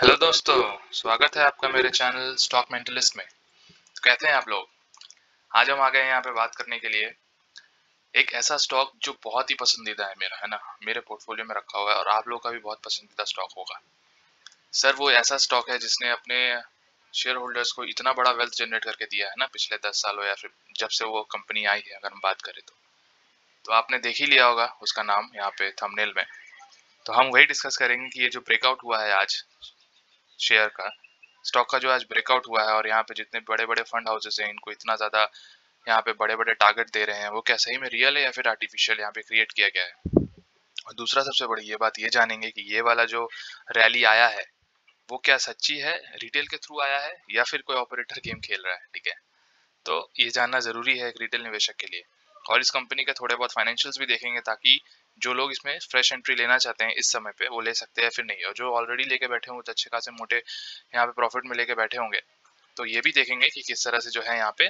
Hello दोस्तों, स्वागत है आपका मेरे चैनल स्टॉक मेंटलिस्ट में। तो कहते हैं आप लोग, आज हम आ गए हैं यहाँ पे बात करने के लिए एक ऐसा स्टॉक जो बहुत ही पसंदीदा है मेरा, है ना। मेरे पोर्टफोलियो में रखा हुआ है और आप लोगों का भी बहुत पसंदीदा स्टॉक होगा। सर, वो ऐसा स्टॉक है जिसने अपने शेयर होल्डर्स को इतना बड़ा वेल्थ जनरेट करके दिया है ना, पिछले 10 सालों या फिर जब से वो कंपनी आई है, अगर हम बात करें तो आपने देख ही लिया होगा उसका नाम यहाँ पे थंबनेल में। तो हम वही डिस्कस करेंगे कि ये जो ब्रेकआउट हुआ है आज शेयर का, स्टॉक का जो आज ब्रेकआउट हुआ है और यहाँ पे जितने बड़े बड़े फंड हाउसेस हैं इनको इतना ज़्यादा यहाँ पे बड़े बड़े टारगेट दे रहे हैं, वो क्या सही में रियल है या फिर आर्टिफिशियल यहाँ पे क्रिएट किया गया है। और दूसरा सबसे बड़ी ये बात ये जानेंगे कि ये वाला जो रैली आया है वो क्या सच्ची है, रिटेल के थ्रू आया है या फिर कोई ऑपरेटर गेम खेल रहा है। ठीक है, तो ये जानना जरूरी है एक रिटेल निवेशक के लिए। और इस कंपनी के थोड़े बहुत फाइनेंशियल्स भी देखेंगे ताकि जो लोग इसमें फ्रेश एंट्री लेना चाहते हैं इस समय पे वो ले सकते हैं फिर नहीं, और जो ऑलरेडी लेके बैठे होंगे तो अच्छे खासे मोटे यहाँ पे प्रॉफिट में लेके बैठे होंगे तो ये भी देखेंगे कि किस तरह से जो है यहाँ पे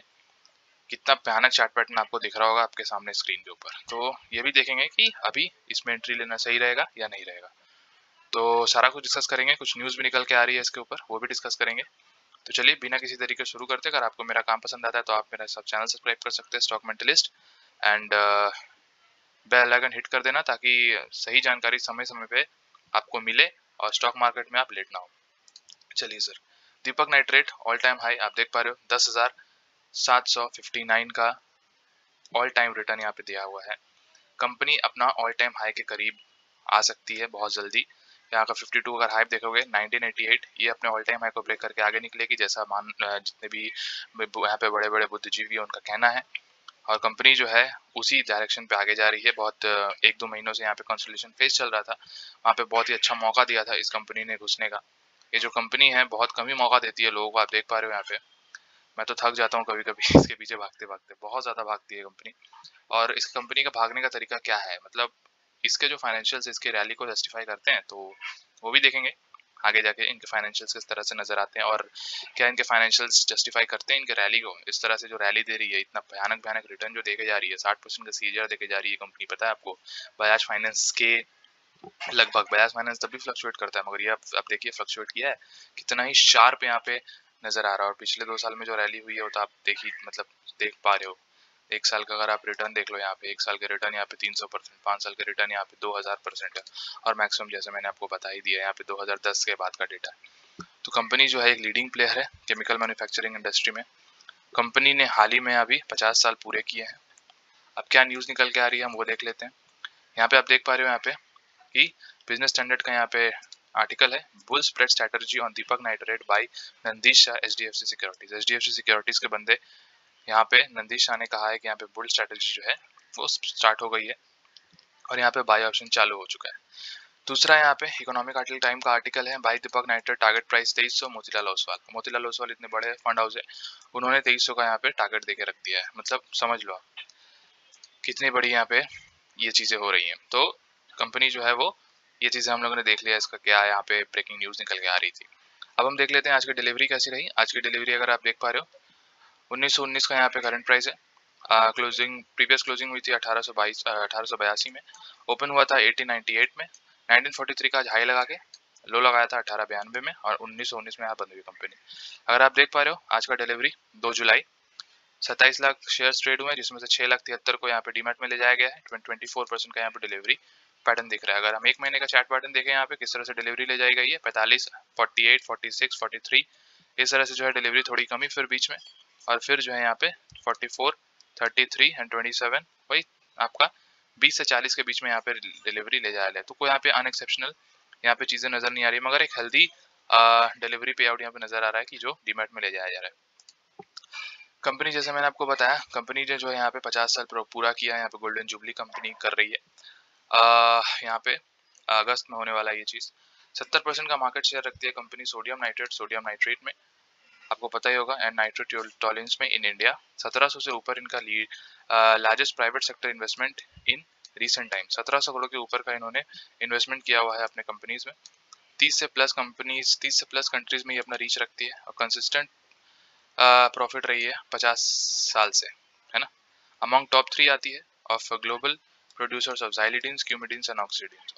कितना भयानक चार्ट पैटर्न आपको दिख रहा होगा आपके सामने स्क्रीन के ऊपर। तो ये भी देखेंगे कि अभी इसमें एंट्री लेना सही रहेगा या नहीं रहेगा। तो सारा कुछ डिस्कस करेंगे, कुछ न्यूज़ भी निकल के आ रही है इसके ऊपर, वो भी डिस्कस करेंगे। तो चलिए बिना किसी तरीके शुरू करते। अगर आपको मेरा काम पसंद आता है तो आप मेरा सब चैनल सब्सक्राइब कर सकते हैं stock mentalist, and bell icon hit कर देना ताकि सही जानकारी समय समय पे आपको मिले और स्टॉक मार्केट में आप लेट ना हो। चलिए सर, दीपक नाइट्रेट ऑल टाइम हाई आप देख पा रहे हो, 10,759 का ऑल टाइम रिटर्न यहाँ पे दिया हुआ है। कंपनी अपना ऑल टाइम हाई के करीब आ सकती है बहुत जल्दी। यहाँ का 52 अगर हाई देखोगे 1988, ये अपने ऑल टाइम हाई को ब्रेक करके आगे निकलेगी जैसा जितने भी यहाँ पे बड़े बड़े बुद्धिजीवी उनका कहना है। और कंपनी जो है उसी डायरेक्शन पे आगे जा रही है। बहुत 1-2 महीनों से यहाँ पे कंसोलिडेशन फेज चल रहा था, वहाँ पे बहुत ही अच्छा मौका दिया था इस कंपनी ने घुसने का। ये जो कंपनी है बहुत कम ही मौका देती है लोगों को, आप देख पा रहे हो यहाँ पे। मैं तो थक जाता हूँ कभी कभी इसके पीछे भागते भागते, बहुत ज्यादा भागती है कंपनी। और इस कंपनी का भागने का तरीका क्या है, मतलब इसके जो फाइनेंशियल्स इसके रैली को जस्टिफाई करते हैं, तो वो भी देखेंगे आगे जाके इनके फाइनेंशियल्स किस तरह से नजर आते हैं और क्या इनके फाइनेंशियल्स जस्टिफाई करते हैं इनके रैली को। इस तरह से जो रैली दे रही है, इतना भयानक भयानक रिटर्न जो देके जा रही है, 60% का सीजर देके जा रही है कंपनी, पता है आपको। बजाज फाइनेंस के लगभग, बजाज फाइनेंस तब भी फ्लक्चुएट करता है मगर ये अब देखिए फ्लक्चुएट किया है कितना ही शार्प यहाँ पे नजर आ रहा है। और पिछले 2 साल में जो रैली हुई है वो तो आप देखिए, मतलब देख पा रहे हो। 1 साल का अगर आप रिटर्न देख लो यहाँ पे, 1 साल के रिटर्न यहाँ पे 300%, 5 साल के रिटर्न यहाँ पे 2000% है। और मैक्सिमम जैसे मैंने आपको बता ही दिया यहाँ पे 2010 के बाद का डेटा है। तो कंपनी जो है एक लीडिंग प्लेयर है केमिकल मैन्युफैक्चरिंग इंडस्ट्री में। कंपनी ने हाल ही में अभी 50 साल पूरे किए हैं। अब क्या न्यूज़ निकल के आ रही है हम वो देख लेते हैं। यहाँ पे आप देख पा रहे हो यहाँ पे कि बिजनेस स्टैंडर्ड का यहाँ पे आर्टिकल है, bull spread strategy on Deepak nitrite by Nandish Shah HDFC securities. HDFC securities के बंदे यहाँ पे नंदीश शाह ने कहा है कि यहाँ पे बुल स्ट्रेटजी जो है वो स्टार्ट हो गई है और यहाँ पे बाय ऑप्शन चालू हो चुका है। दूसरा यहाँ पे इकोनॉमिक आर्टिकल टाइम का आर्टिकल है, by Deepak nitrate target price 2300। Motilal Oswal, Motilal Oswal इतने बड़े फंड हाउस है, उन्होंने 2300 का यहाँ पे टारगेट देके रख दिया है। मतलब समझ लो आप कितनी बड़ी यहाँ पे ये चीजें हो रही हैं। तो कंपनी जो है वो, ये चीजें हम लोगों ने देख लिया, इसका क्या यहाँ पे ब्रेकिंग न्यूज निकल के आ रही थी। अब हम देख लेते हैं आज की डिलीवरी कैसी रही। आज की डिलीवरी अगर आप देख पा रहे हो 1919 का यहाँ पे करंट प्राइस है। क्लोजिंग, प्रीवियस क्लोजिंग हुई थी 1882 में, ओपन हुआ था 1898 में, 1943 का आज हाई लगा के लो लगाया था 1892 में और 1919 में यहाँ बंद हुई कंपनी। अगर आप देख पा रहे हो आज का डिलीवरी 2 जुलाई, 27 लाख शेयर ट्रेड हुए हैं जिसमें से 6,73,000 को यहाँ पे डीमैट में ले जाया गया है। 24% का यहाँ पे डिलीवरी पैटर्न दिख रहा है। अगर हम एक महीने का चार्ट पैटर्न देखें यहाँ पे किस तरह से डिलीवरी ले जाई गई है, 45, 48, 46, 43, इस तरह से जो है डिलीवरी थोड़ी कमी फिर बीच में, और फिर जो है यहाँ पे 44, 33 एंड 27, वही आपका 20 से 40 के बीच में यहाँ पे डिलीवरी ले जाया है। तो कोई यहाँ पे अनएक्सेप्शनल यहाँ पे चीजें नजर नहीं आ रही, मगर एक हेल्दी डिलीवरी पे आउट यहाँ पे नजर आ रहा है कि जो डीमैट में ले जाया जा रहा है। कंपनी जैसे मैंने आपको बताया, कंपनी ने जो है यहाँ पे 50 साल पूरा किया है, यहाँ पे गोल्डन जुबली कंपनी कर रही है। यहाँ पे अगस्त में होने वाला ये चीज। 70% का मार्केट शेयर रखती है कंपनी सोडियम नाइट्रेट में, आपको पता ही होगा, एंड नाइट्रोटोलेंस में इन इंडिया। 1700 से ऊपर इनका largest private sector investment in recent time, 1700 crore के ऊपर का इन्होंने इन्वेस्टमेंट किया हुआ है अपने कंपनीज में। 30 से प्लस कंट्रीज में ये अपना रीच रखती है और कंसिस्टेंट प्रॉफिट रही है 50 साल से, है ना। अमंग टॉप 3 आती है of global producers of xylidines, coumadins and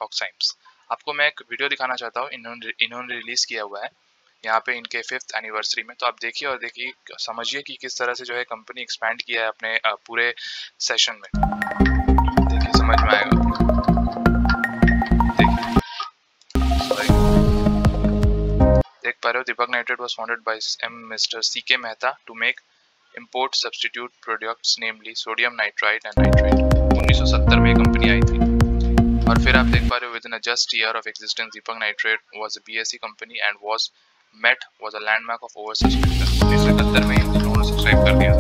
oximes. आपको मैं एक वीडियो दिखाना चाहता हूँ, इन्होंने रिलीज किया हुआ है यहाँ पे इनके 5th एनिवर्सरी में। तो आप देखिए और देखिए, समझिए कि किस तरह से जो है कंपनी एक्सपैंड किया है अपने पूरे सेशन में। देखिए समझ में आएगा। देख पा रहे हो, Deepak nitrate was founded by mister CK Mehta to make import substitute products namely sodium nitrite and nitrate। 1970 में कंपनी आई थी। और फिर आप देख पा रहे हो, with in just year of existence Deepak nitrate was a BSE company and was a landmark of oversubscription। 1971 में इन्होंने सब्सक्राइब कर दिया।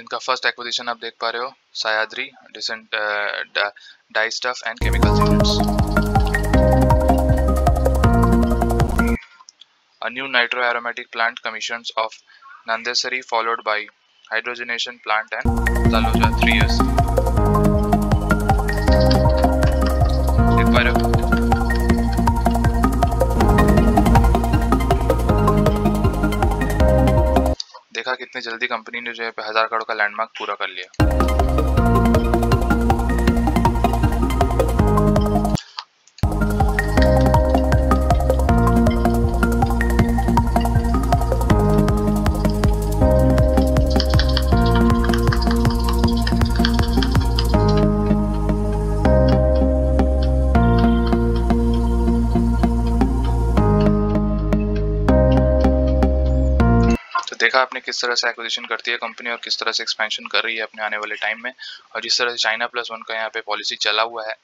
इनका फर्स्ट एक्विजिशन आप देख पा रहे हो, Sahyadri die stuff and chemicals units. A new nitro-aromatic plant commissions of Nandesari followed by hydrogenation plant and Taloja 3 years। देख पा रहे हो? देखा कितनी जल्दी कंपनी ने जो है 1000 करोड़ का लैंडमार्क पूरा कर लिया। देखा आपने किस तरह से एक्विजिशन करती है कंपनी और किस तरह से एक्सपेंशन कर रही है अपने आने वाले टाइम में, और जिस तरह से चाइना +1 का यहाँ पे पॉलिसी चला हुआ है,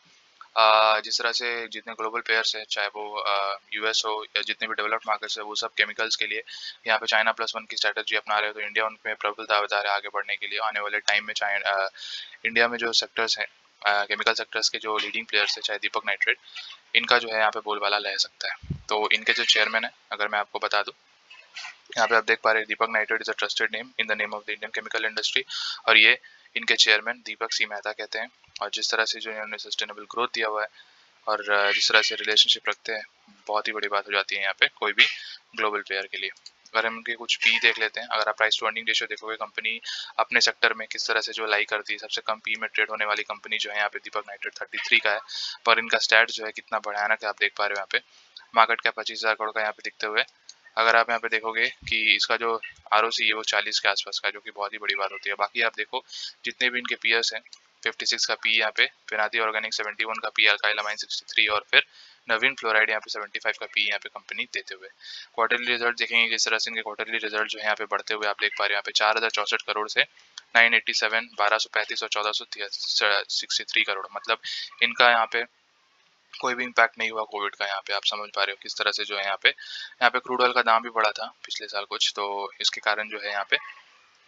जिस तरह से जितने ग्लोबल प्लेयर्स हैं, चाहे वो US हो या जितने भी डेवलप्ड मार्केट्स है, वो सब केमिकल्स के लिए यहाँ पे चाइना +1 की स्ट्रेटजी अपना रहे हो, तो इंडिया उनमें प्रबल दावेदार है आगे बढ़ने के लिए। आने वाले टाइम में इंडिया में जो सेक्टर्स हैं, केमिकल सेक्टर्स के जो लीडिंग प्लेयर्स है, चाहे दीपक नाइट्रेट, इनका जो है यहाँ पे बोलबाला ले सकता है। तो इनके जो चेयरमैन है, अगर मैं आपको बता दूँ, यहाँ पे आप देख पा रहे हैं, Deepak nitrate is a trusted name in the name of the Indian chemical industry, और ये इनके चेयरमैन दीपक C मेहता कहते हैं। और जिस तरह से जो इन्होंने सस्टेनेबल ग्रोथ दिया हुआ है और जिस तरह से रिलेशनशिप रखते हैं, बहुत ही बड़ी बात हो जाती है यहाँ पे कोई भी ग्लोबल प्लेयर के लिए। अगर हम उनके कुछ पी देख लेते हैं, अगर आप प्राइस टू अर्निंग रेशियो देखोगे, कंपनी अपने सेक्टर में किस तरह से जो लाई करती है, सबसे कम पी में ट्रेड होने वाली कंपनी जो है यहाँ पे दीपक नाइट्रेट 33 का है, पर इनका स्टैट जो है कितना भयानक है आप देख पा रहे हो। यहाँ पे मार्केट कैप 25,000 करोड़ का यहाँ पे दिखते हुए, अगर आप यहाँ पे देखोगे कि इसका जो ROC है वो 40 के आसपास का, जो कि बहुत ही बड़ी बात होती है। बाकी आप देखो जितने भी इनके पीयर्स हैं, 56 का पी यहाँ पे, फिनाती ऑर्गेनिक 71 का पी, अल्काइल अमाइन 63 और फिर नवीन फ्लोराइड यहाँ पे 75 का पी यहाँ पे कंपनी देते हुए। क्वार्टरली रिजल्ट देखेंगे किस तरह से इनके क्वार्टरली रिजल्ट जो है यहाँ पे बढ़ते हुए आप देख पा रहे हैं। यहाँ पे 4064 करोड़ से 987, 1235 और 1463 करोड़, मतलब इनका यहाँ पे कोई भी इम्पैक्ट नहीं हुआ कोविड का। यहाँ पे आप समझ पा रहे हो किस तरह से जो है यहाँ पे क्रूड ऑयल का दाम भी बढ़ा था पिछले साल कुछ, तो इसके कारण जो है यहाँ पे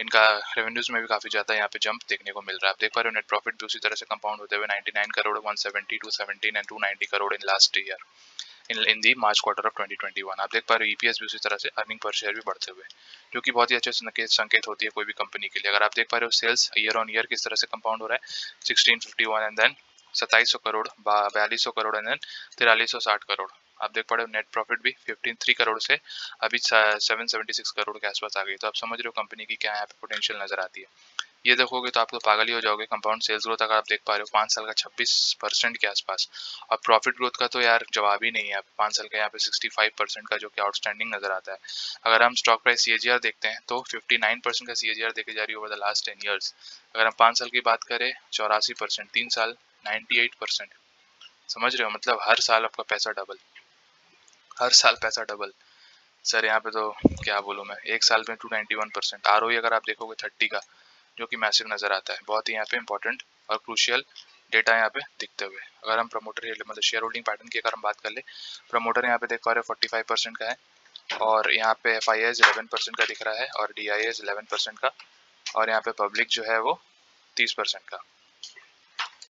इनका रेवेन्यूज में भी काफी ज्यादा यहाँ पे जंप देखने को मिल रहा है। आप देख पा रहे हो नेट प्रॉफिट भी उसी तरह से कंपाउंड होते हुए 99 crore, 170, 217 and 290 crore in last year in the March quarter of 2021। आप देख पा रहे हो EPS भी उसी तरह से, अर्निंग पर शेयर भी बढ़ते हुए, जो कि बहुत ही अच्छे संकेत होती है कोई भी कंपनी के लिए। अगर आप देख पा रहे हो सेल्स ईयर ऑन ईयर किस तरह से कंपाउंड हो रहा है, 1651 and then 2700 crore, 4200 crore and then 4360 crore. आप देख पा रहे हो नेट प्रॉफिट भी 53 करोड़ से अभी 776 करोड़ के आसपास आ गई। तो आप समझ रहे हो कंपनी की क्या यहाँ पे पोटेंशियल नजर आती है। ये देखोगे तो आप तो पागल ही हो जाओगे। कंपाउंड सेल्स ग्रोथ अगर आप देख पा रहे हो 5 साल का 26% के आसपास, और प्रॉफिट ग्रोथ का तो यार जवाब ही नहीं है। 5 साल का यहाँ पे 65% का, जो कि आउटस्टैंडिंग नजर आता है। अगर हम स्टॉक प्राइस CAGR देखते हैं तो 59% का CAGR देखे जा रही है ओवर द लास्ट 10 ईयर्स। अगर हम 5 साल की बात करें 84%, 3 साल 98%। समझ रहे हो, मतलब हर साल आपका पैसा डबल, हर साल पैसा डबल। सर यहाँ पे तो क्या बोलूँ मैं, एक साल में 291%। ROE अगर आप देखोगे 30 का, जो कि मैसिव नजर आता है। बहुत ही यहाँ पे इंपॉर्टेंट और क्रूशियल डेटा यहाँ पे दिखते हुए। अगर हम प्रमोटर मतलब शेयर होल्डिंग पैटर्न की अगर हम बात कर ले, प्रमोटर यहाँ पे देख पा रहे हो 45% का है, और यहाँ पे FIIs 11% का दिख रहा है, और DIAs 11% का, और यहाँ पे पब्लिक जो है वो 30% का।